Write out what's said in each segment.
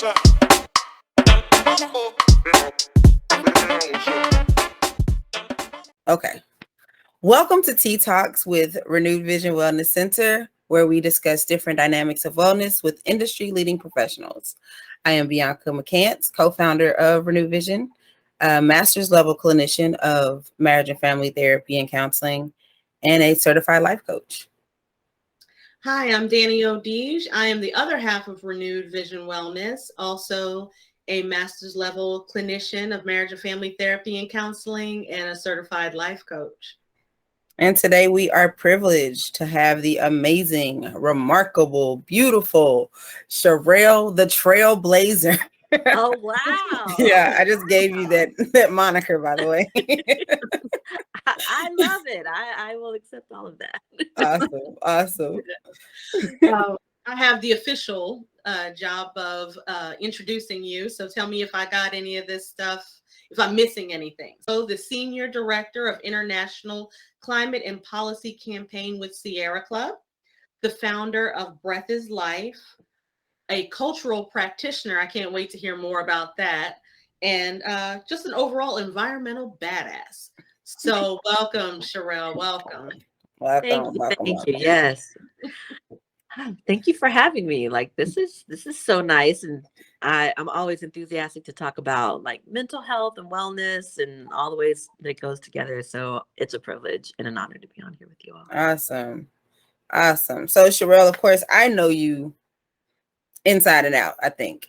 Okay. Welcome to Tea Talks with Renewed Vision Wellness Center, where we discuss different dynamics of wellness with industry-leading professionals. I am Bianca McCants, co-founder of Renewed Vision, a master's level clinician of marriage and family therapy and counseling, and a certified life coach. Hi, I'm Danny O'Deege. I am the other half of Renewed Vision Wellness, also a master's level clinician of marriage and family therapy and counseling, and a certified life coach. And today we are privileged to have the amazing, remarkable, beautiful Cherelle, the Trail Blazer. Oh, wow. Yeah, I just gave you that moniker, by the way. I love it. I will accept all of that. Awesome. I have the official job of introducing you. So tell me if I got any of this stuff, if I'm missing anything. So the Senior Director of International Climate and Policy Campaign with Sierra Club, the founder of Breath Is Lyfe, a cultural practitioner. I can't wait to hear more about that. And just an overall environmental badass. So welcome, Shirell. Welcome. Thank you. Yes. Thank you for having me. Like this is so nice, and I'm always enthusiastic to talk about like mental health and wellness and all the ways that it goes together. So it's a privilege and an honor to be on here with you all. Awesome. So Cherelle, of course, I know you inside and out, I think.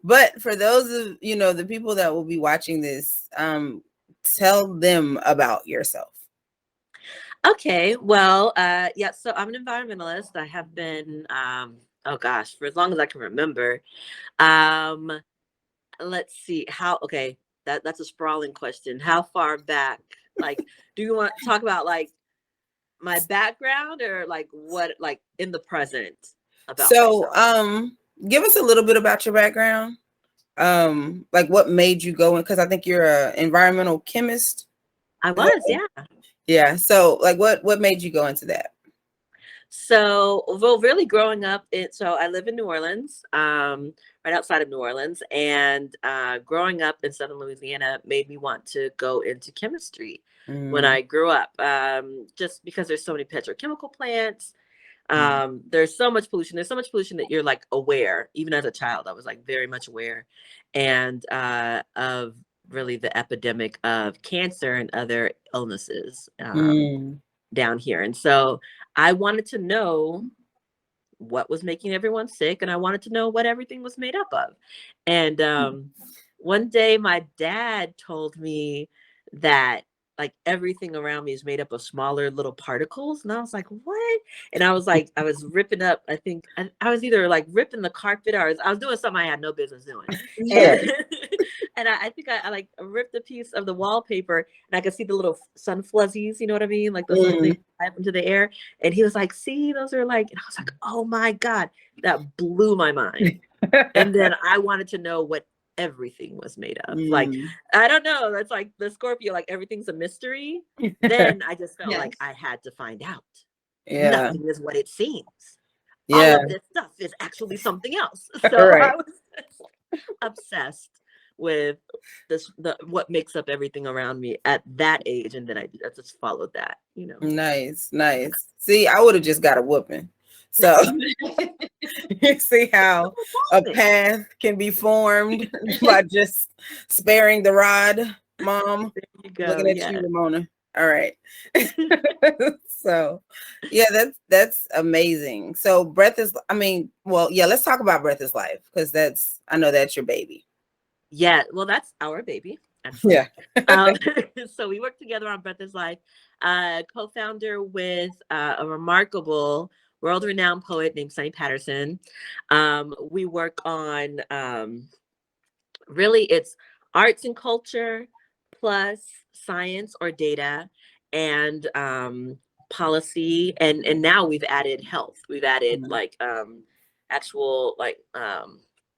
But for those of the people that will be watching this, tell them about yourself. Okay, well, yeah, so I'm an environmentalist. I have been, for as long as I can remember. Let's see that's a sprawling question. How far back? Like, do you want to talk about like my background or like what, like in the present about myself? Give us a little bit about your background. Like what made you go in, because I think you're an environmental chemist. I was, yeah. Yeah. So like what made you go into that? So, well, really growing up, so I live in New Orleans, right outside of New Orleans, and growing up in Southern Louisiana made me want to go into chemistry when I grew up, just because there's so many petrochemical plants. There's so much pollution. There's so much pollution that you're like aware. Even as a child, I was like very much aware, and of really the epidemic of cancer and other illnesses down here. And so I wanted to know what was making everyone sick, and I wanted to know what everything was made up of. And one day my dad told me that like everything around me is made up of smaller little particles. And I was like, what? And I was like, I was ripping up, I think I was either like ripping the carpet or I was doing something I had no business doing. Yeah. And I think I like ripped a piece of the wallpaper and I could see the little sun fuzzies, you know what I mean? Like those little things fly up into the air. And he was like, see, those are like, and I was like, oh my God, that blew my mind. And then I wanted to know what everything was made of. Like, I don't know. That's like the Scorpio, like everything's a mystery. Then I just felt like I had to find out. Yeah. Nothing is what it seems. Yeah. All of this stuff is actually something else. So I was obsessed with what makes up everything around me at that age. And then I just followed that, Nice. See, I would have just got a whooping. So you see how a path can be formed by just sparing the rod, Mom. Looking at you, Ramona. All right. So yeah, that's amazing. So let's talk about Breath Is Lyfe, because I know that's your baby. Yeah, well, that's our baby. Actually. Yeah. So we work together on Breath Is Lyfe, co-founder with a remarkable world-renowned poet named Sonny Patterson. We work on really it's arts and culture plus science or data and policy, and now we've added health. We've added like actual like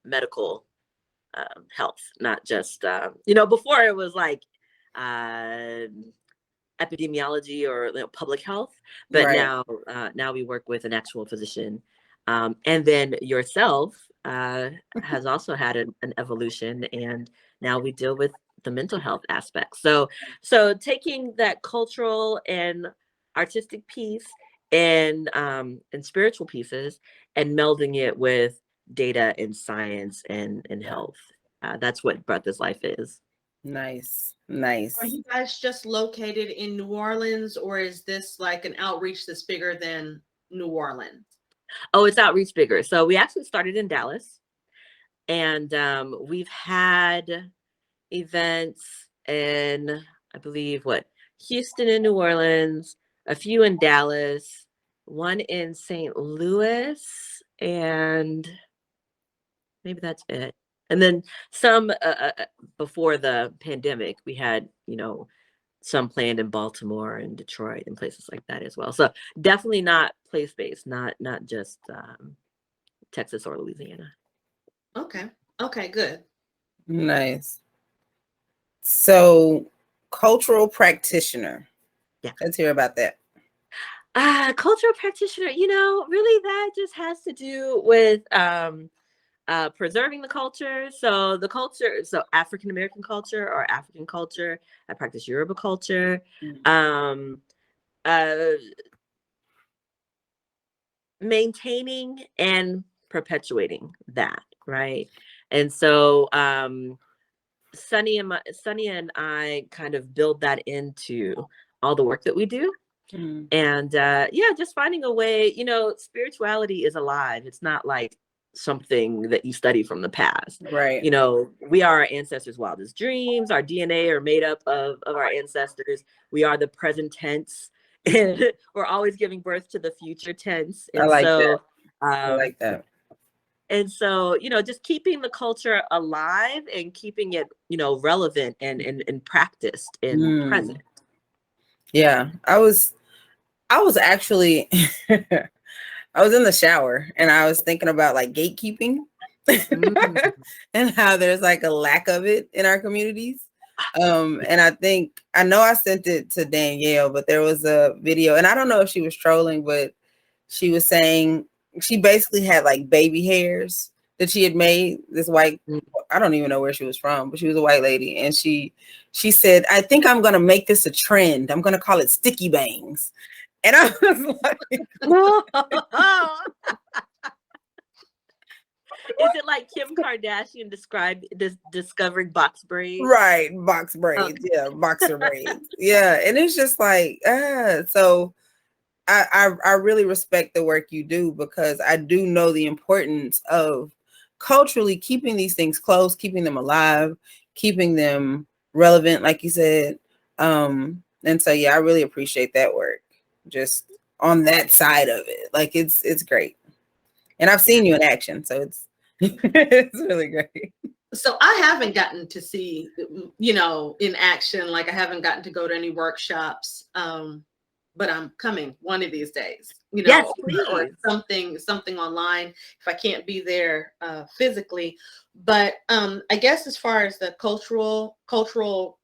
medical health, not just before it was like epidemiology or public health, but now we work with an actual physician And then yourself has also had an evolution, and now we deal with the mental health aspect. So taking that cultural and artistic piece and spiritual pieces and melding it with data and science and health. That's what Breath Is Lyfe is. Nice. Are you guys just located in New Orleans, or is this like an outreach that's bigger than New Orleans? Oh, it's outreach bigger. So we actually started in Dallas, and we've had events in, I believe, Houston and New Orleans, a few in Dallas, one in St. Louis, and maybe that's it. And then some before the pandemic, we had, some planned in Baltimore and Detroit and places like that as well. So definitely not place-based, not just Texas or Louisiana. Okay, good. Nice. So, cultural practitioner. Yeah. Let's hear about that. Cultural practitioner, really that just has to do with preserving the culture. So African American culture or African culture. I practice Yoruba culture. Maintaining and perpetuating that, right? And so Sunny and I kind of build that into all the work that we do. And just finding a way, spirituality is alive. It's not like something that you study from the past, right? We are our ancestors' wildest dreams. Our DNA are made up of our ancestors. We are the present tense, and we're always giving birth to the future tense. And I like that. I like that. And so, just keeping the culture alive and keeping it, relevant and practiced and present. Yeah, I was actually I was in the shower and I was thinking about like gatekeeping and how there's like a lack of it in our communities. And I know I sent it to Danielle, but there was a video, and I don't know if she was trolling, but she was saying she basically had like baby hairs that she had made. This white, I don't even know where she was from, but she was a white lady, and she said, "I think I'm gonna make this a trend. I'm gonna call it sticky bangs." And I was like, is it like Kim Kardashian discovering box braids? Right, box braids. Yeah, boxer braids. Yeah, and it's just like, so I really respect the work you do, because I do know the importance of culturally keeping these things close, keeping them alive, keeping them relevant, like you said. And so yeah, I really appreciate that work. Just on that side of it, like it's great, and I've seen you in action, so it's it's really great. So I haven't gotten to see, in action. Like I haven't gotten to go to any workshops, but I'm coming one of these days. Yes, please. Or something online if I can't be there physically. But I guess as far as the cultural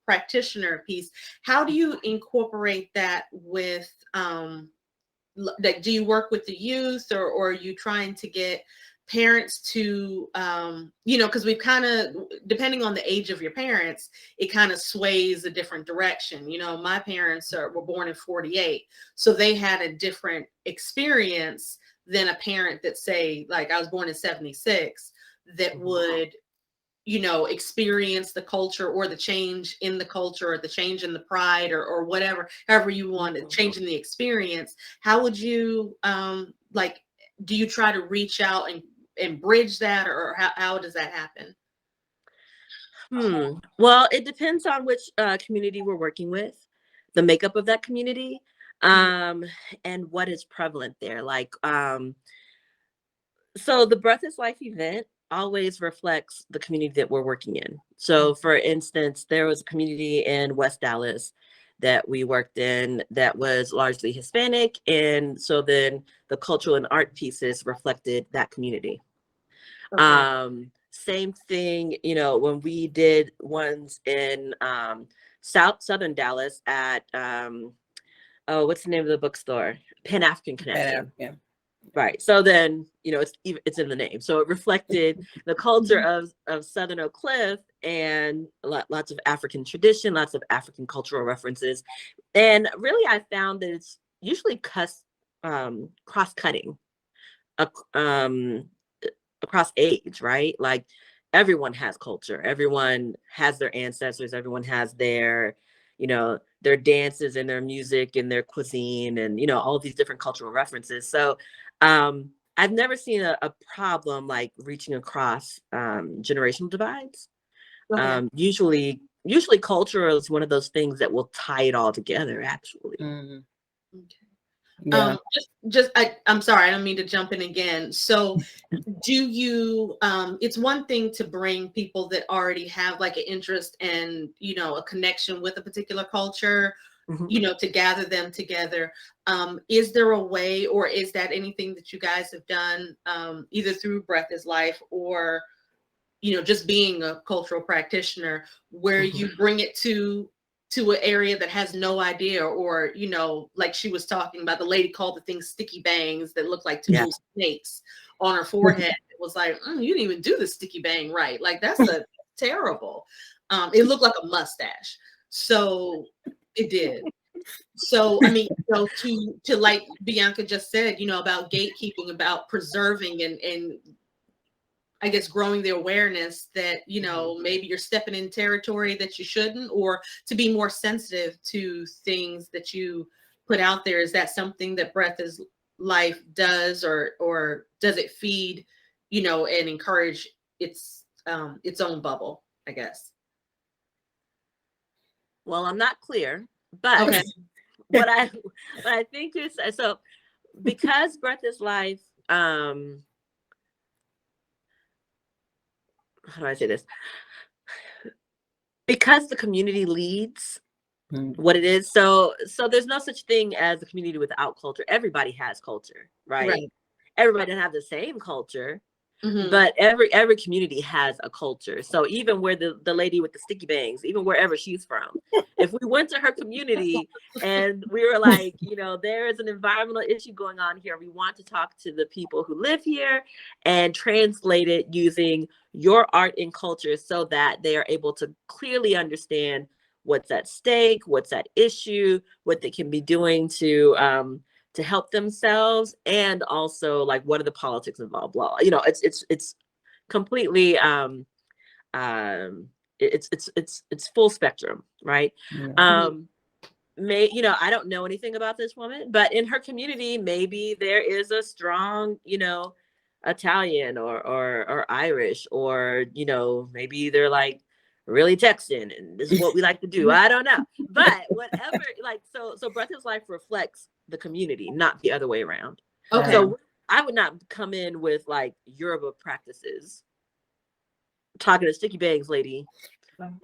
practitioner piece, how do you incorporate that with like, do you work with the youth, or are you trying to get parents to because we've kind of, depending on the age of your parents, it kind of sways a different direction. My parents were born in 48, so they had a different experience than a parent that, say, like I was born in 76, that would experience the culture or the change in the culture or the change in the pride or whatever, however you want to change in the experience. How would you do you try to reach out and bridge that, or how does that happen? Well, it depends on which community we're working with, the makeup of that community, and what is prevalent there. Like, so the Breath Is Lyfe event always reflects the community that we're working in. So for instance, there was a community in West Dallas that we worked in that was largely Hispanic. And so then the cultural and art pieces reflected that community. Okay. Same thing, when we did ones in southern Dallas at what's the name of the bookstore? Pan-African Connection. Right. So then, it's in the name. So it reflected the culture of Southern Oak Cliff and lots of African tradition, lots of African cultural references. And really, I found that it's usually cross-cutting across age, right? Like everyone has culture. Everyone has their ancestors. Everyone has their dances and their music and their cuisine and, all these different cultural references. So I've never seen a problem like reaching across generational divides. Okay. Usually culture is one of those things that will tie it all together, actually. Mhm. Okay. Yeah. I'm sorry, I don't mean to jump in again. So do you, it's one thing to bring people that already have like an interest and, a connection with a particular culture, Mhm. to gather them together. Is there a way, or is that anything that you guys have done, either through Breath Is Lyfe or, just being a cultural practitioner, where you bring it to an area that has no idea, or like she was talking about, the lady called the thing sticky bangs that looked like two Yeah. little snakes on her forehead. It was like, you didn't even do the sticky bang right. Like that's a terrible. It looked like a mustache. So it did. So I mean, to like Bianca just said, about gatekeeping, about preserving and I guess growing the awareness that, maybe you're stepping in territory that you shouldn't, or to be more sensitive to things that you put out there. Is that something that Breath Is Lyfe does, or does it feed, and encourage its own bubble, I guess? Well, I'm not clear, but Okay. what I think is, so because Breath Is Lyfe, how do I say this? Because the community leads Mhm. what it is. So there's no such thing as a community without culture. Everybody has culture, right? Right. Everybody doesn't have the same culture, Mm-hmm. but every community has a culture. So even where the lady with the sticky bangs, even wherever she's from, if we went to her community and we were like, there is an environmental issue going on here, we want to talk to the people who live here and translate it using your art and culture so that they are able to clearly understand what's at stake, what's at issue, what they can be doing to help themselves, and also like what are the politics involved, blah. It's completely it's full spectrum, right? Yeah. I don't know anything about this woman, but in her community maybe there is a strong Italian or Irish, or maybe they're like really Texan and this is what we like to do. I don't know, but whatever. Like so Breath Is Lyfe reflects the community, not the other way around. Okay. So I would not come in with like Yoruba practices talking to Sticky Bangs lady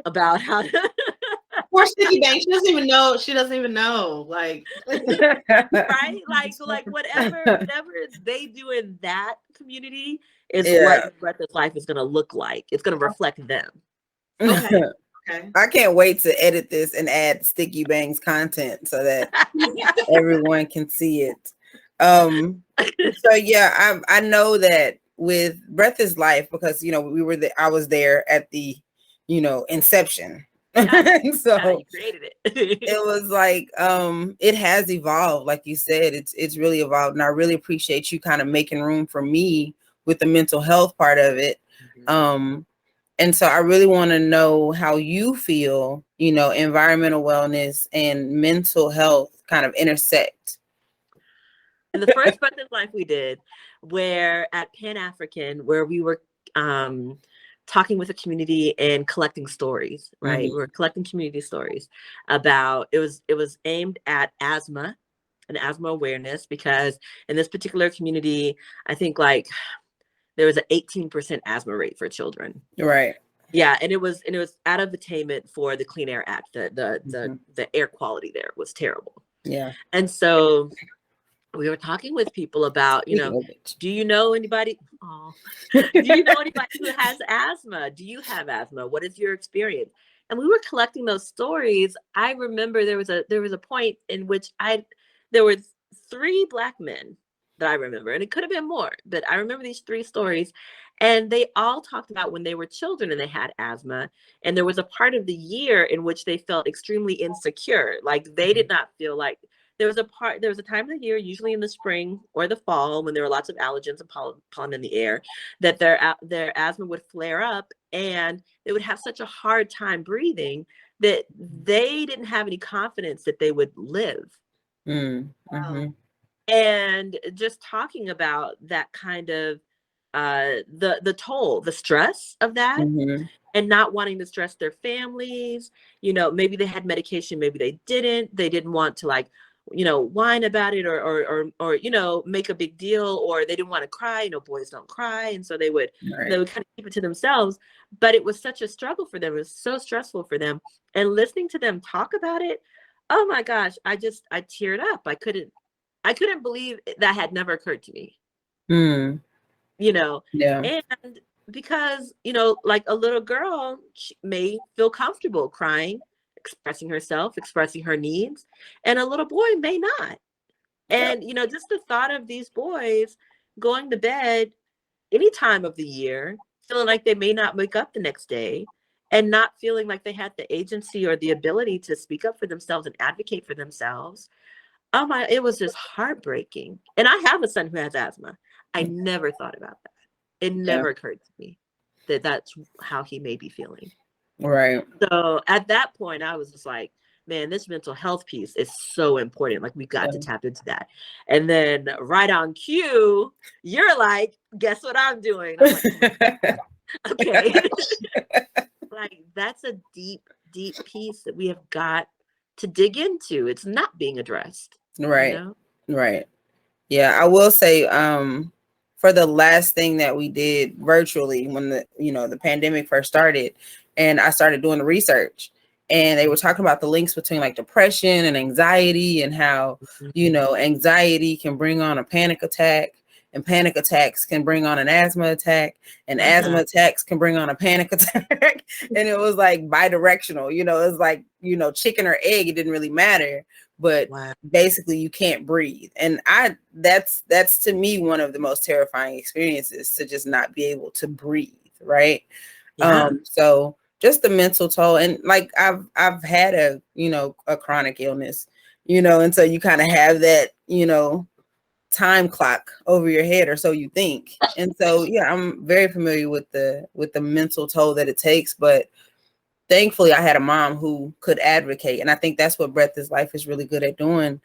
about how to Poor sticky bang. She doesn't even know. She doesn't even know. Like, right? Like whatever they do in that community is what Breath Is Lyfe is gonna look like. It's gonna reflect them. okay. Okay. I can't wait to edit this and add Sticky Bangs content so that everyone can see it. So yeah, I know that with Breath Is Lyfe, because I was there at the inception. So you created it. it was like it has evolved, like you said. It's really evolved, and I really appreciate you kind of making room for me with the mental health part of it. And so I really want to know how you feel, environmental wellness and mental health kind of intersect. In the first Breath Is Lyfe we did, where at Pan African, where we were talking with the community and collecting stories, right? Mm-hmm. We were collecting community stories about, it was aimed at asthma and asthma awareness, because in this particular community, I think like there was an 18% asthma rate for children. Right. Yeah, and it was out of attainment for the Clean Air Act. The air quality there was terrible. Yeah. And so we were talking with people about, do you know anybody? Do you know anybody who has asthma? Do you have asthma? What is your experience? And we were collecting those stories. I remember there was a point in which there were 3 Black men that I remember, and it could have been more, but I remember these 3 stories, and they all talked about when they were children and they had asthma, and there was a part of the year in which they felt extremely insecure. Like they did not feel like there was a time of the year, usually in the spring or the fall, when there were lots of allergens and pollen in the air, that their asthma would flare up, and they would have such a hard time breathing that they didn't have any confidence that they would live. Mm-hmm. And just talking about that kind of the toll, the stress of that, Mm-hmm. and not wanting to stress their families. Maybe they had medication, maybe they didn't want to, like, whine about it, or make a big deal, or they didn't want to cry. Boys don't cry, and so they would kind of keep it to themselves. But it was such a struggle for them. It was so stressful for them. And listening to them talk about it, oh my gosh, I teared up. I couldn't believe that had never occurred to me. Yeah. And because, like a little girl may feel comfortable crying, expressing herself, expressing her needs, and a little boy may not. And, just the thought of these boys going to bed any time of the year, feeling like they may not wake up the next day, and not feeling like they had the agency or the ability to speak up for themselves and advocate for themselves. Oh my, it was just heartbreaking. And I have a son who has asthma. I never thought about that. It never occurred to me that that's how he may be feeling. Right. So at that point, I was just like, man, this mental health piece is so important. Like, we got to tap into that. And then right on cue, you're like, guess what I'm doing? I'm like, okay. Like, that's a deep, deep piece that we have got to dig into. It's not being addressed. Right. Right. Yeah, I will say, for the last thing that we did virtually when the pandemic first started, and I started doing the research, and they were talking about the links between like depression and anxiety, and how, anxiety can bring on a panic attack, and panic attacks can bring on an asthma attack, and asthma attacks can bring on a panic attack. And it was like bidirectional, it was like, chicken or egg, it didn't really matter. But basically you can't breathe. And that's to me one of the most terrifying experiences, to just not be able to breathe. Right. So just the mental toll, and like I've had a chronic illness, and so you kind of have that, time clock over your head, or so you think. And so, I'm very familiar with the mental toll that it takes, but thankfully I had a mom who could advocate. And I think that's what Breath Is Lyfe is really good at doing.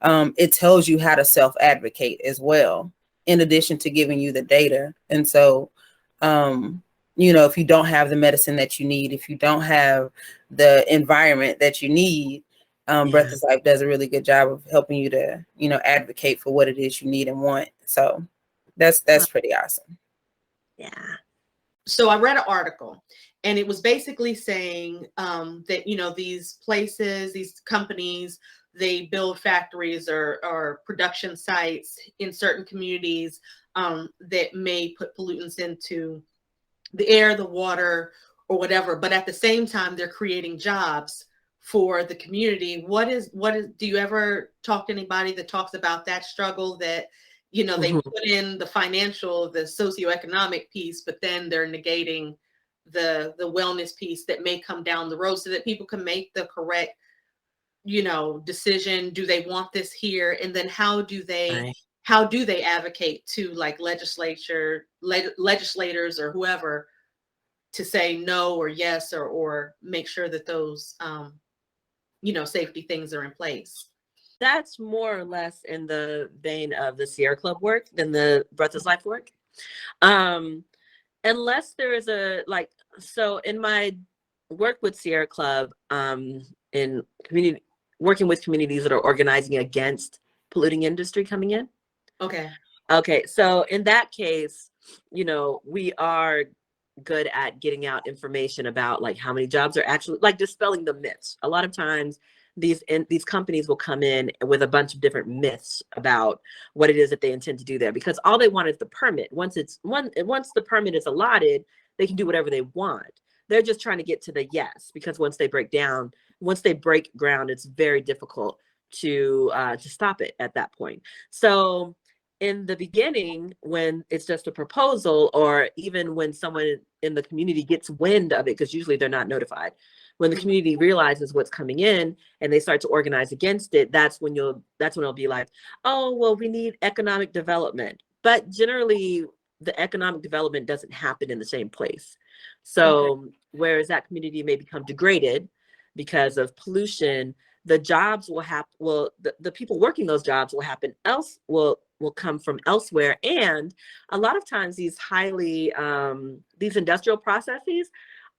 It tells you how to self-advocate as well, in addition to giving you the data. And so, if you don't have the medicine that you need, if you don't have the environment that you need, Breath Is Lyfe does a really good job of helping you to, advocate for what it is you need and want. So that's pretty awesome. Yeah. So I read an article, and it was basically saying that, these places, these companies, they build factories or production sites in certain communities that may put pollutants into the air, the water, or whatever. But at the same time, they're creating jobs for the community. What is, do you ever talk to anybody that talks about that struggle, that, they put in the financial, the socioeconomic piece, but then they're negating the wellness piece that may come down the road, so that people can make the correct, decision? Do they want this here? And then how do they advocate to, like, legislators or whoever, to say no or yes, or make sure that those safety things are in place? That's more or less in the vein of the Sierra Club work than the Breath Is Lyfe work. Unless there is so in my work with Sierra Club, in community, working with communities that are organizing against polluting industry coming in. Okay. So in that case, we are good at getting out information about, like, how many jobs are actually, like, dispelling the myths. A lot of times these companies will come in with a bunch of different myths about what it is that they intend to do there, because all they want is the permit. Once the permit is allotted, they can do whatever they want. They're just trying to get to the yes, because once they break ground, it's very difficult to stop it at that point. So in the beginning, when it's just a proposal, or even when someone in the community gets wind of it, because usually they're not notified, when the community realizes what's coming in and they start to organize against it, that's when it'll be like, oh, well, we need economic development. But generally, the economic development doesn't happen in the same place. So whereas that community may become degraded because of pollution, the jobs will happen. Well, the people working those jobs will happen else will come from elsewhere. And a lot of times these these industrial processes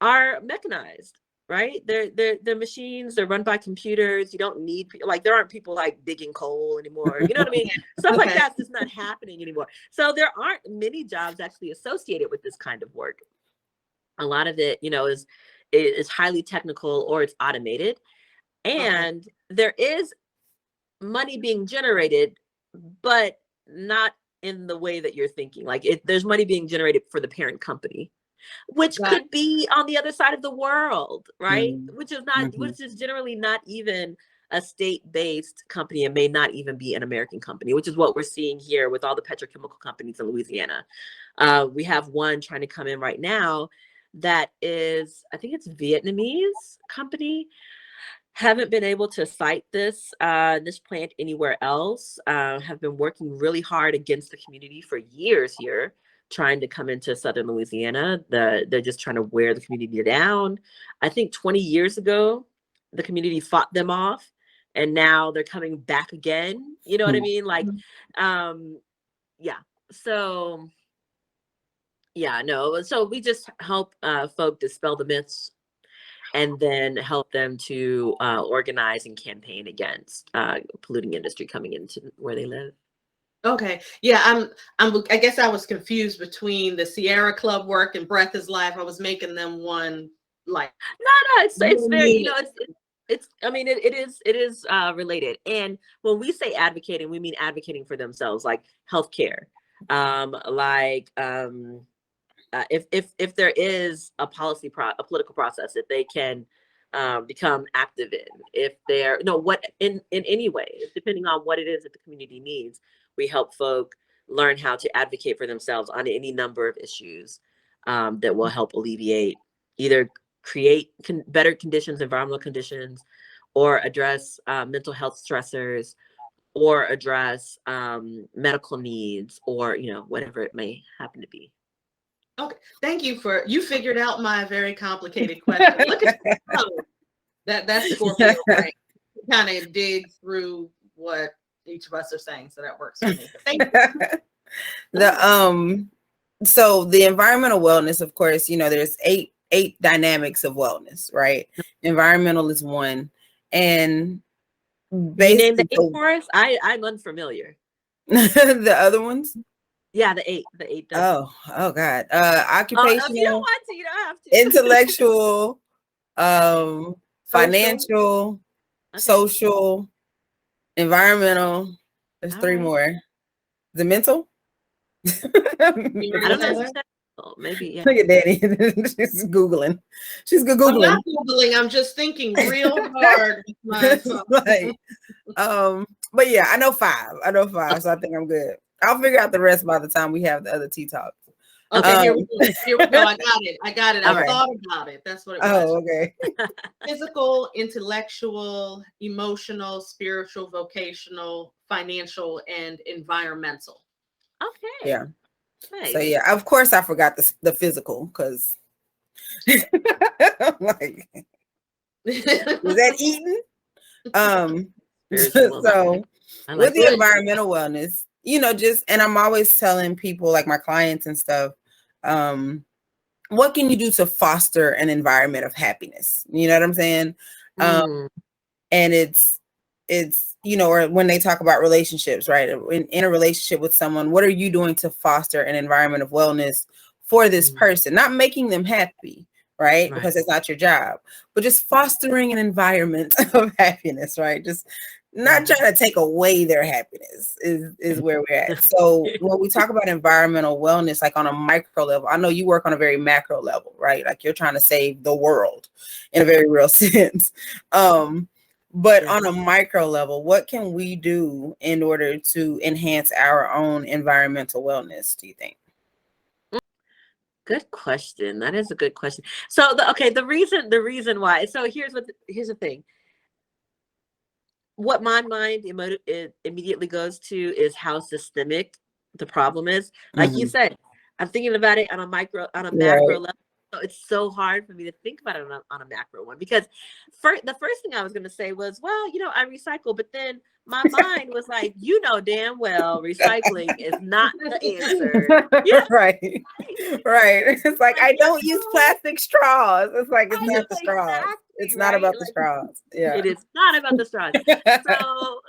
are mechanized, right? They're machines, they're run by computers. You don't need like, there aren't people like digging coal anymore. You know what I mean? Stuff like that's just not happening anymore. So there aren't many jobs actually associated with this kind of work. A lot of it, is highly technical, or it's automated. And there is money being generated, but not in the way that you're thinking. Like, there's money being generated for the parent company, which could be on the other side of the world, right? Which is generally not even a state-based company, and may not even be an American company, which is what we're seeing here with all the petrochemical companies in Louisiana. We have one trying to come in right now that is, I think it's Vietnamese company. Haven't been able to cite this plant anywhere else. Have been working really hard against the community for years here, trying to come into Southern Louisiana. They're just trying to wear the community down. I think 20 years ago, the community fought them off, and now they're coming back again. You know what I mean? Like, yeah. So, yeah, no. So we just help folk dispel the myths, and then help them to organize and campaign against polluting industry coming into where they live. Okay. Yeah, I guess I was confused between the Sierra Club work and Breath Is Lyfe. I was making them one, like, no, it's very, it is related. And when we say advocating, we mean advocating for themselves, like healthcare, if there is a political process that they can become active in, if they're in any way, depending on what it is that the community needs, we help folk learn how to advocate for themselves on any number of issues that will help alleviate, either create better conditions, environmental conditions, or address mental health stressors, or address medical needs, or whatever it may happen to be. Okay, thank you you figured out my very complicated question. Look at that's Scorpio, right? Kind of dig through what each of us are saying, so that works for me. Thank you. So the environmental wellness, of course, there's eight dynamics of wellness, right? Environmental is one, and basically, name the 8 for us. I'm unfamiliar. The other ones. Yeah, the eight. Oh God. Occupational. You don't want to. You don't have to. Intellectual, financial, social, environmental. There's 3 more. The mental. I don't know. Maybe. Yeah. Look at Daddy. She's Googling. I'm not Googling. I'm just thinking real hard with my phone. But yeah, I know 5. So I think I'm good. I'll figure out the rest by the time we have the other tea talks. Okay, here we go. I got it. I thought about it. That's what it was. Oh, okay. Physical, intellectual, emotional, spiritual, vocational, financial, and environmental. Okay. Yeah. Nice. So yeah, of course I forgot the physical, because like, was that eating? So with the environmental wellness, and I'm always telling people, like my clients and stuff, what can you do to foster an environment of happiness? You know what I'm saying? And it's, or when they talk about relationships, right? In a relationship with someone, what are you doing to foster an environment of wellness for this person? Not making them happy, right? Because it's not your job, but just fostering an environment of happiness, right? Just not trying to take away their happiness is where we're at. So when we talk about environmental wellness, like on a micro level, I know you work on a very macro level, right? Like you're trying to save the world in a very real sense. But on a micro level, what can we do in order to enhance our own environmental wellness, do you think? Good question. That is a good question. So the reason why. So here's the thing. What my mind it immediately goes to is how systemic the problem is. Like you said, I'm thinking about it on a macro level. So it's so hard for me to think about it on a macro one, because the first thing I was going to say was, well, I recycle, but then my mind was like, damn well, recycling is not the answer. Right. It's like, I don't use plastic straws. It's like, it's not the straws. Exactly, it's not about the straws. Yeah. It is not about the straws. So,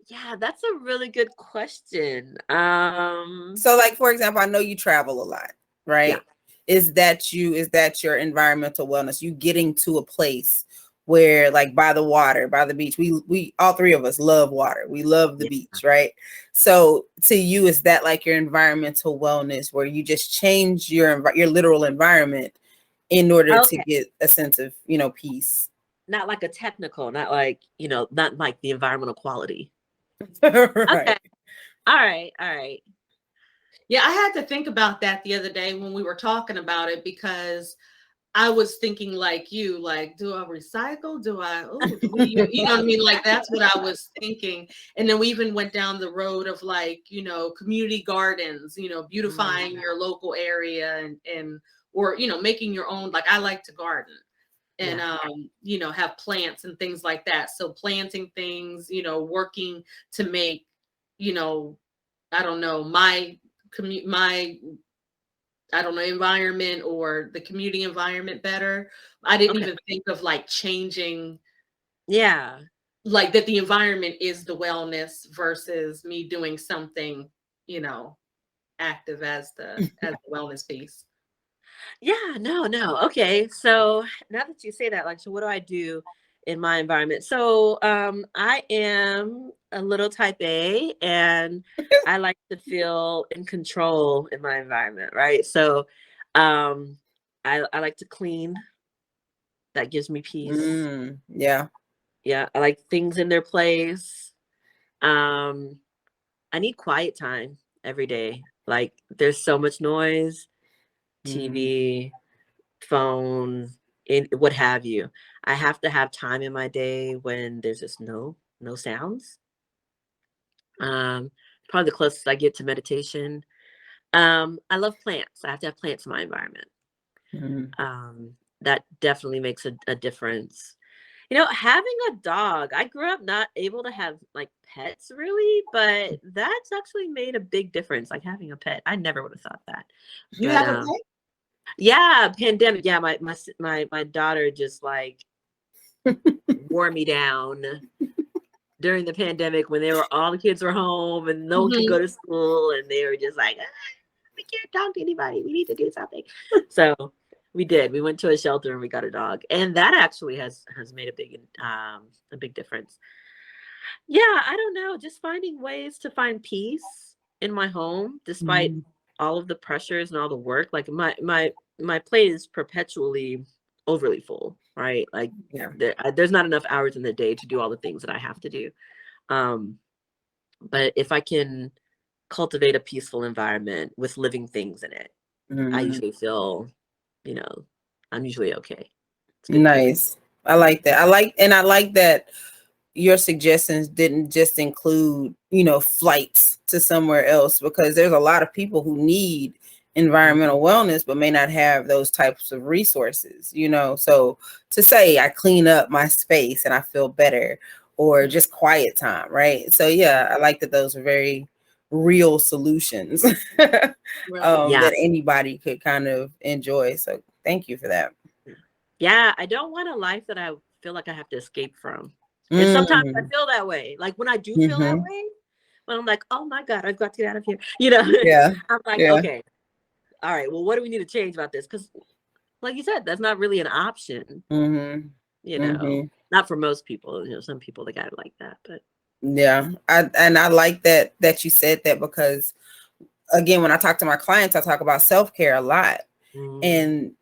yeah, that's a really good question. So, like, for example, I know you travel a lot, right? Yeah. Is that your environmental wellness? You getting to a place where, like, by the water, by the beach, we all three of us love water. We love the beach, right? So to you, is that like your environmental wellness, where you just change your literal environment in order to get a sense of, peace? Not like a technical, not like, not like the environmental quality. Right. Okay. All right. Yeah, I had to think about that the other day when we were talking about it, because I was thinking like you, like, do I recycle? Do we, you know what I mean? Like, that's what I was thinking. And then we even went down the road of, like, community gardens, beautifying your local area or, making your own. Like, I like to garden and, have plants and things like that. So planting things, working to make, I don't know, my environment or the community environment better. I didn't even think of like changing. Yeah. Like that the environment is the wellness versus me doing something, active as the wellness piece. Yeah, no. Okay. So now that you say that, like, so what do I do in my environment? So I am a little type A, and I like to feel in control in my environment, right? So I like to clean. That gives me peace. Yeah. Yeah, I like things in their place. I need quiet time every day. Like, there's so much noise, TV, phone, what have you. I have to have time in my day when there's just no sounds. Probably the closest I get to meditation. I love plants. I have to have plants in my environment. That definitely makes a difference. Having a dog, I grew up not able to have like pets really, but that's actually made a big difference. Like having a pet, I never would have thought that. You have a pet? Yeah, pandemic. Yeah, my daughter just like wore me down during the pandemic when all the kids were home and no one could go to school, and they were just like, we can't talk to anybody. We need to do something. So we did. We went to a shelter and we got a dog, and that actually has made a big difference. Yeah, I don't know. Just finding ways to find peace in my home, despite all of the pressures and all the work. Like my plate is perpetually overly full, right? Like there's not enough hours in the day to do all the things that I have to do. But if I can cultivate a peaceful environment with living things in it, I usually feel, I'm usually okay. Nice. I like that. I like that your suggestions didn't just include, flights to somewhere else, because there's a lot of people who need environmental wellness but may not have those types of resources, so to say I clean up my space and I feel better, or just quiet time, right? So yeah, I like that those are very real solutions that anybody could kind of enjoy. So thank you for that. Yeah, I don't want a life that I feel like I have to escape from. And sometimes I feel that way. Like when I do feel that way, when I'm like, oh my God, I've got to get out of here. Yeah. I'm like, okay, all right, well, what do we need to change about this? Because like you said, that's not really an option. Not for most people. Some people, they got it like that. But yeah, I like that you said that, because again, when I talk to my clients, I talk about self-care a lot. And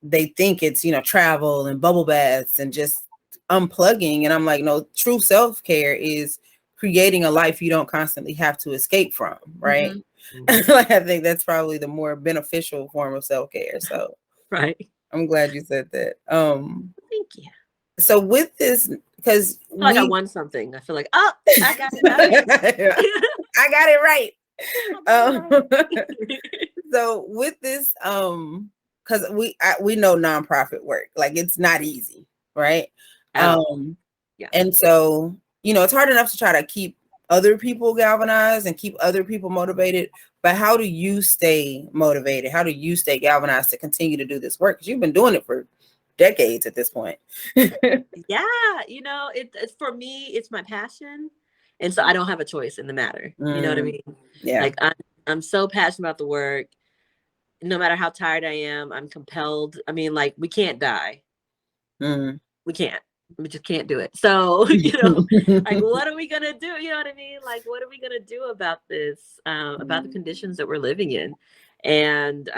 they think it's, travel and bubble baths and just unplugging. And I'm like, no, true self-care is creating a life you don't constantly have to escape from, right? Like, I think that's probably the more beneficial form of self-care. So right. I'm glad you said that. Thank you. So with this, because I won something. I feel like, oh, I got it. I got it right. So with this, because we know nonprofit work, like it's not easy, right? Yeah. And so, it's hard enough to try to keep other people galvanized and keep other people motivated. But how do you stay motivated? How do you stay galvanized to continue to do this work? Because you've been doing it for decades at this point. Yeah, it's for me, it's my passion. And so I don't have a choice in the matter. You know what I mean? Yeah. Like I'm so passionate about the work. No matter how tired I am, I'm compelled. I mean, like, we can't die. We can't. We just can't do it. So, like, what are we going to do? You know what I mean? Like, what are we going to do about this, about the conditions that we're living in? And,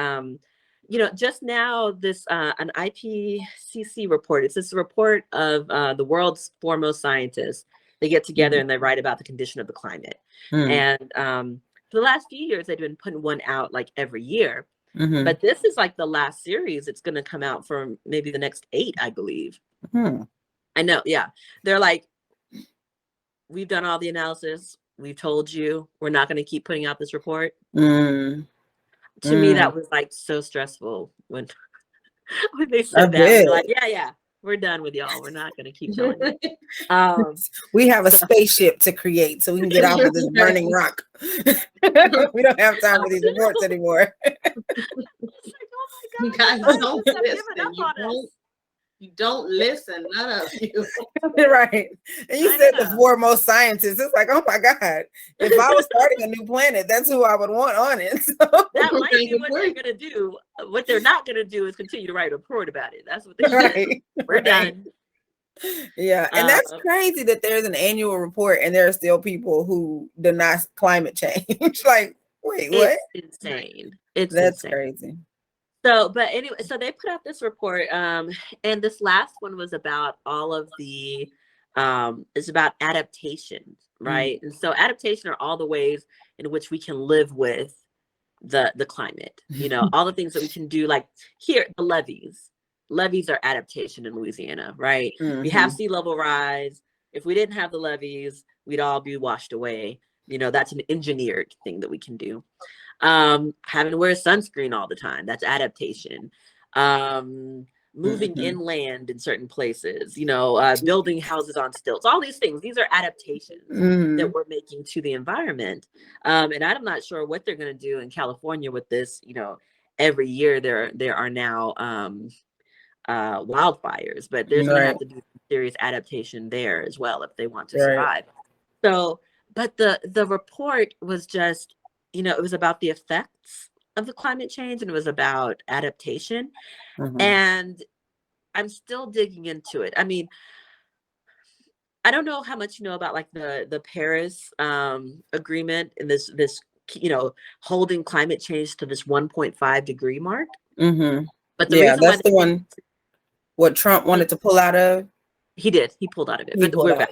just now this, an IPCC report, it's this report of the world's foremost scientists. They get together and they write about the condition of the climate. And for the last few years, they've been putting one out like every year. But this is like the last series. It's going to come out for maybe the next 8, I believe. I know. Yeah. They're like, we've done all the analysis. We've told you we're not going to keep putting out this report. To me, that was like so stressful when they said that. We're like, yeah, we're done with y'all. We're not going to keep telling you. We have a spaceship to create so we can get off of this burning rock. We don't have time for these reports anymore. Like, oh my God, you guys don't listen. You don't listen, none of you. Right. And you said the foremost scientists. It's like, oh my God. If I was starting a new planet, that's who I would want on it. So. That might be what they're going to do. What they're not going to do is continue to write a report about it. That's what they're doing. We're done. Yeah. And that's crazy that there's an annual report and there are still people who deny climate change. Like, wait, what? It's insane. That's crazy. So, but anyway, so they put out this report, and this last one was about all of the, it's about adaptation, right? And so adaptation are all the ways in which we can live with the climate, all the things that we can do, like here, the levees. Levees are adaptation in Louisiana, right? We have sea level rise. If we didn't have the levees, we'd all be washed away. That's an engineered thing that we can do. Having to wear sunscreen all the time, that's adaptation. Moving inland in certain places, building houses on stilts, all these things, these are adaptations that we're making to the environment. And I'm not sure what they're going to do in California with this. Every year there are now wildfires, but there's going to have to be serious adaptation there as well if they want to survive. So, but the report was just, it was about the effects of the climate change, and it was about adaptation. And I'm still digging into it. I mean, I don't know how much you know about like the Paris agreement and this holding climate change to this 1.5 degree mark. But that's the one what Trump wanted to pull out of. He did. He pulled out of it. But we're back.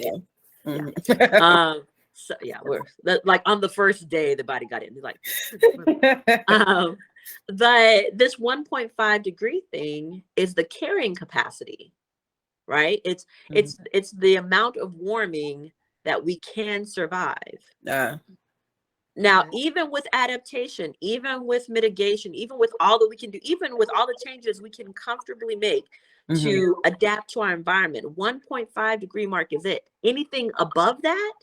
So yeah, we're like on the first day the body got in. He's like, but this 1.5 degree thing is the carrying capacity, right? It's the amount of warming that we can survive. Now, even with adaptation, even with mitigation, even with all that we can do, even with all the changes we can comfortably make to adapt to our environment, 1.5 degree mark is it. Anything above that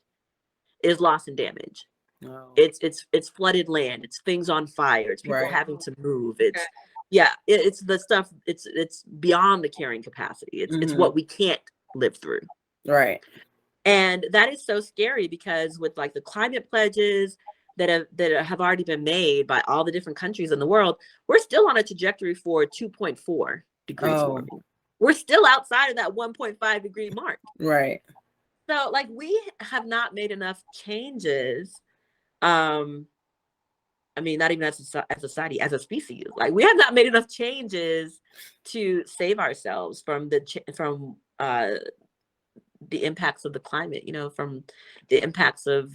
is loss and damage. It's flooded land. It's things on fire. It's people having to move. It's the stuff. It's beyond the carrying capacity. It's what we can't live through. Right. And that is so scary because with like the climate pledges that have already been made by all the different countries in the world, we're still on a trajectory for 2.4 degrees warming. We're still outside of that 1.5 degree mark. Right. So like we have not made enough changes I mean, not even as a society, as a species. Like, we have not made enough changes to save ourselves from the impacts of the climate, from the impacts of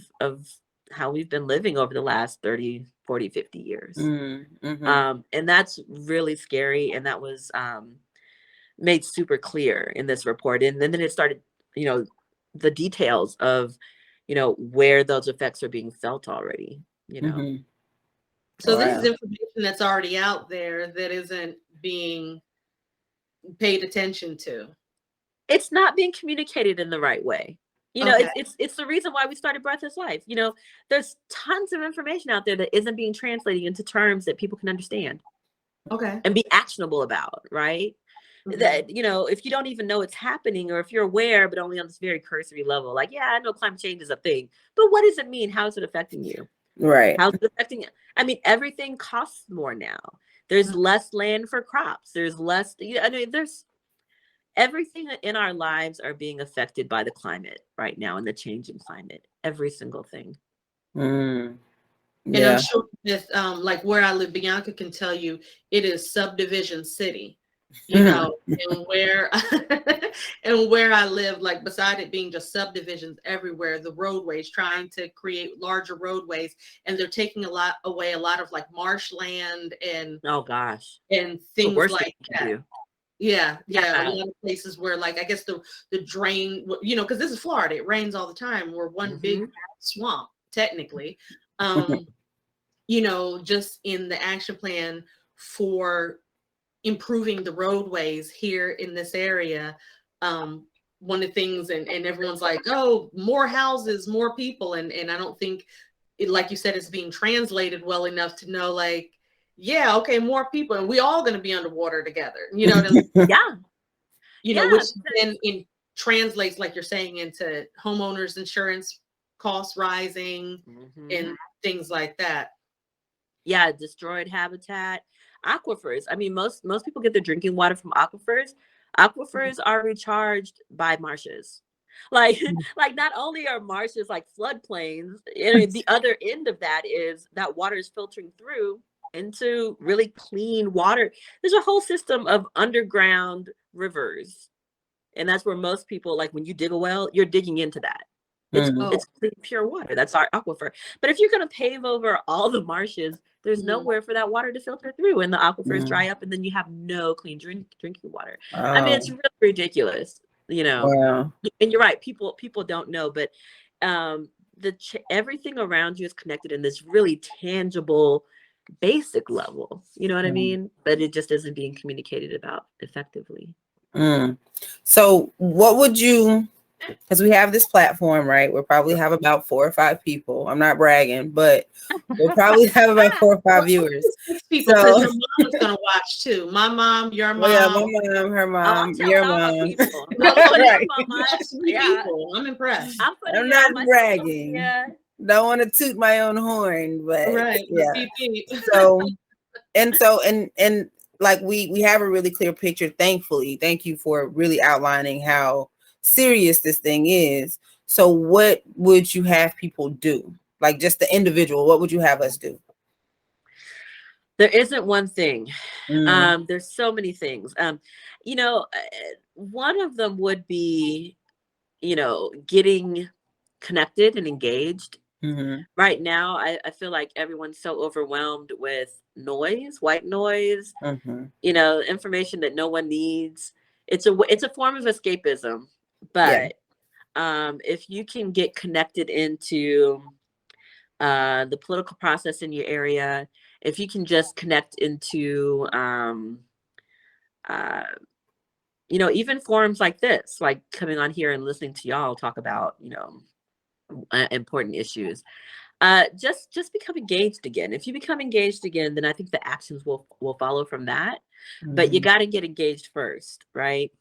how we've been living over the last 30, 40, 50 years. And that's really scary. And that was made super clear in this report. And then it started, the details of, where those effects are being felt already, So this is information that's already out there that isn't being paid attention to. It's not being communicated in the right way. It's the reason why we started Breath Is Lyfe. There's tons of information out there that isn't being translated into terms that people can understand. Okay. And be actionable about, right? That, if you don't even know it's happening, or if you're aware, but only on this very cursory level, like, yeah, I know climate change is a thing, but what does it mean? How is it affecting you? Right. How's it affecting you? I mean, everything costs more now. There's less land for crops. There's less, there's everything in our lives are being affected by the climate right now, and the changing climate, every single thing. And I'm sure with like where I live, Bianca can tell you, it is subdivision city, and where I live, like, beside it being just subdivisions everywhere, the roadways, trying to create larger roadways, and they're taking away a lot of like marshland and and things like that. Yeah. A lot of places where, like, I guess the drain, because this is Florida, it rains all the time. We're one big swamp, technically. Just in the action plan for improving the roadways here in this area, one of the things, and everyone's like, oh, more houses, more people, and I don't think like you said, it's being translated well enough to know, like, yeah, okay, more people, and we all going to be underwater together, which then translates, like you're saying, into homeowners insurance costs rising and things like that. Yeah, destroyed habitat, aquifers. I mean, most people get their drinking water from aquifers. Aquifers are recharged by marshes. Like not only are marshes like floodplains, the other end of that is that water is filtering through into really clean water. There's a whole system of underground rivers, and that's where most people, like, when you dig a well, you're digging into that. It's clean, pure water. That's our aquifer. But if you're going to pave over all the marshes, there's nowhere for that water to filter through, and the aquifers dry up, and then you have no clean drinking water. I mean, it's really ridiculous, And you're right, people don't know, but everything around you is connected in this really tangible, basic level. You know what I mean? But it just isn't being communicated about effectively. So what would you, because we have this platform, right? We'll probably have about 4 or 5 people. I'm not bragging, but we'll probably have about 4 or 5 viewers. People, because your mom is going to watch too. My mom, your mom. Yeah, my mom, her mom, your mom. Right. I'm impressed. I'm not bragging. Don't want to toot my own horn, but So like we have a really clear picture, thankfully. Thank you for really outlining how serious this thing is. So what would you have people do? Like, just the individual, what would you have us do? There isn't one thing. There's so many things. One of them would be, getting connected and engaged. Right now, I feel like everyone's so overwhelmed with noise, white noise, information that no one needs. It's a form of escapism, but if you can get connected into the political process in your area, if you can just connect into even forums like this, like coming on here and listening to y'all talk about important issues, just become engaged again. If you become engaged again, then I think the actions will follow from that. But you got to get engaged first, right?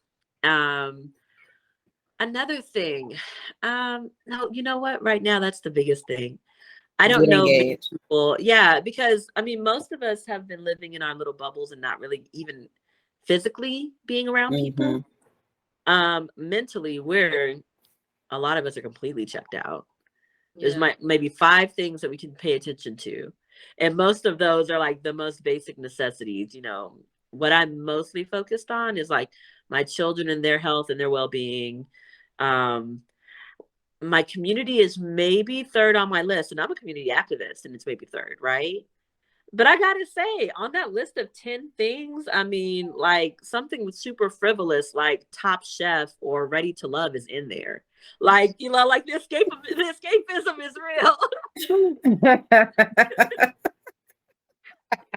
Another thing, no, you know what? Right now, that's the biggest thing. I don't know people. Yeah, because I mean, most of us have been living in our little bubbles and not really even physically being around people. Mentally, a lot of us are completely checked out. There's maybe 5 things that we can pay attention to. And most of those are like the most basic necessities. What I'm mostly focused on is like my children and their health and their well-being. My community is maybe third on my list, and I'm a community activist, and it's maybe third, right? But I gotta say, on that list of 10 things, I mean, like something super frivolous like Top Chef or Ready to Love is in there. Like, like the escapism is real.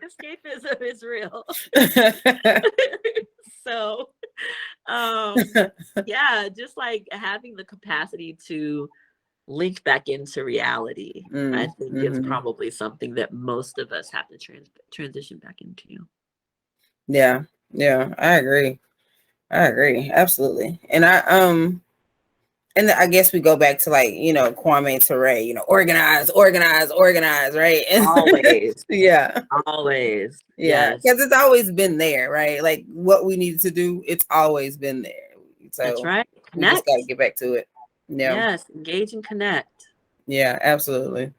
Escapism is real. So, yeah, just like having the capacity to link back into reality, I think is probably something that most of us have to transition back into. Yeah, I agree. Absolutely. And I guess we go back to like, Kwame Ture, organize, right? And Always. Yeah. Always. Yeah. Yes. Because it's always been there, right? Like what we needed to do, it's always been there. So that's right. We just got to get back to it. Yeah. Yes. Engage and connect. Yeah, absolutely.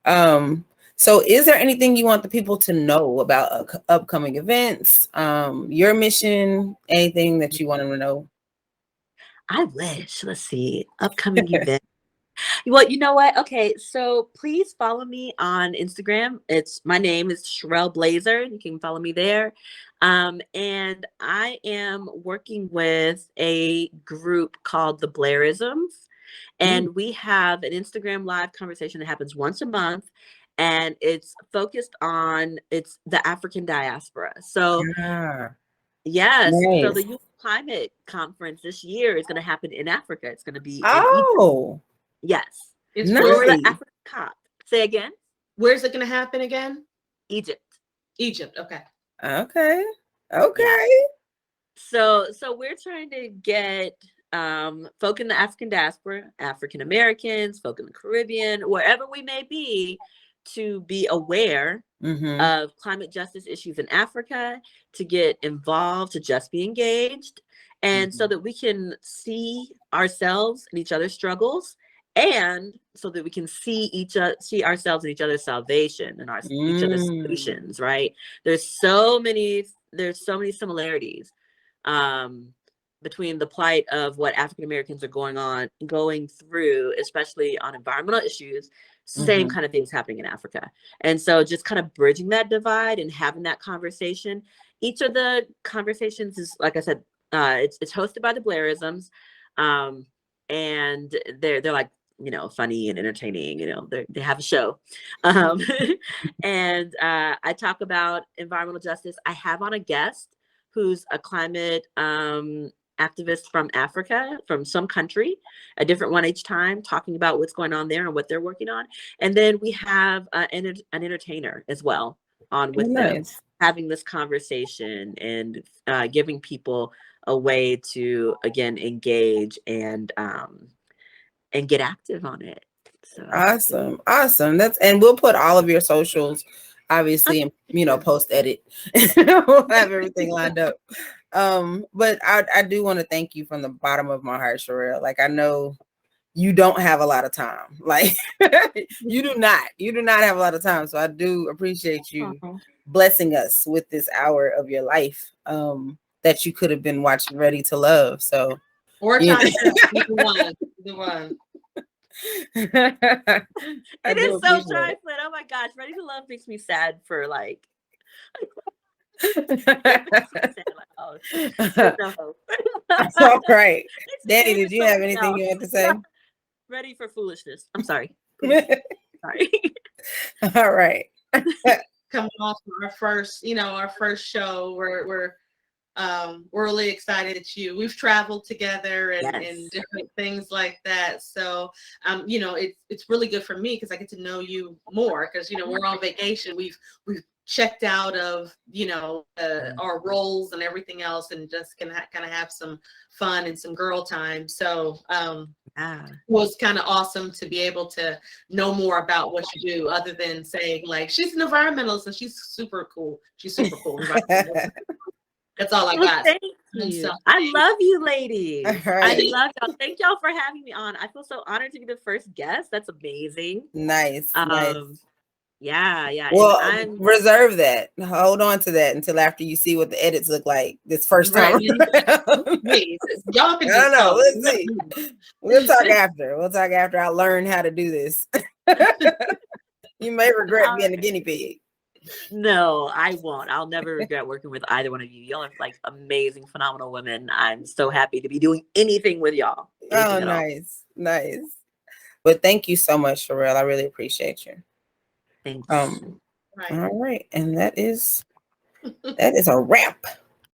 So is there anything you want the people to know about upcoming events, your mission, anything that you want them to know? I wish. Let's see. Upcoming event. Well, you know what? Okay, so please follow me on Instagram. My name is Cherelle Blazer. You can follow me there. And I am working with a group called the Blairisms. And we have an Instagram live conversation that happens once a month. And it's focused on the African diaspora. So yes, nice. So the Youth Climate Conference this year is going to happen in Africa. It's going to be in Egypt. Yes. It's nice. African COP. Say again. Where's it going to happen again? Egypt. Okay. Okay. So we're trying to get folk in the African diaspora, African Americans, folk in the Caribbean, wherever we may be aware of climate justice issues in Africa, to get involved, to just be engaged, and so that we can see ourselves and each other's struggles, and so that we can see ourselves and each other's salvation and each other's solutions. Right? There's so many similarities between the plight of what African Americans are going through, especially on environmental issues. Same kind of things happening in Africa. And so just kind of bridging that divide and having that conversation. Each of the conversations is, like I said, it's hosted by the Blairisms. And they're like, funny and entertaining, they have a show. And I talk about environmental justice. I have on a guest who's a climate activist from Africa, from some country, a different one each time, talking about what's going on there and what they're working on. And then we have an entertainer as well on with them, having this conversation and giving people a way to, again, engage and get active on it. So awesome. And we'll put all of your socials, obviously, and post edit. We'll have everything lined up. But I do want to thank you from the bottom of my heart, Shirell. Like, I know you don't have a lot of time. Like, you do not have a lot of time. So I do appreciate you blessing us with this hour of your life that you could have been watching Ready to Love. So, or Top Chef, either one. It is so trifling. Oh my gosh, Ready to Love makes me sad for like. All right. Danny, did you have anything you want to say? Ready for foolishness. I'm sorry. Sorry. All right. Coming off our first show, we're really excited that we've traveled together and different things like that. So it's really good for me because I get to know you more, because we're on vacation. We've checked out of our roles and everything else, and just can kind of have some fun and some girl time. So it was kind of awesome to be able to know more about what you do, other than saying like she's an environmentalist and she's super cool. That's all I got. Thank you. So, I love you, ladies. Right. I love y'all. Thank y'all for having me on. I feel so honored to be the first guest. That's amazing. Nice. Yeah, yeah. And Well, I'm reserve that. Hold on to that until after you see what the edits look like this first Right. time. around. Please, y'all can I just don't know. tell Let's me. see. We'll talk after. We'll talk after I learn how to do this. You may regret being a guinea pig. No, I won't. I'll never regret working with either one of you. Y'all are like amazing, phenomenal women. I'm so happy to be doing anything with y'all. Anything Oh, at all. nice. Nice. But thank you so much, Shirell. I really appreciate you. Thanks. All Right. right. And that is a wrap.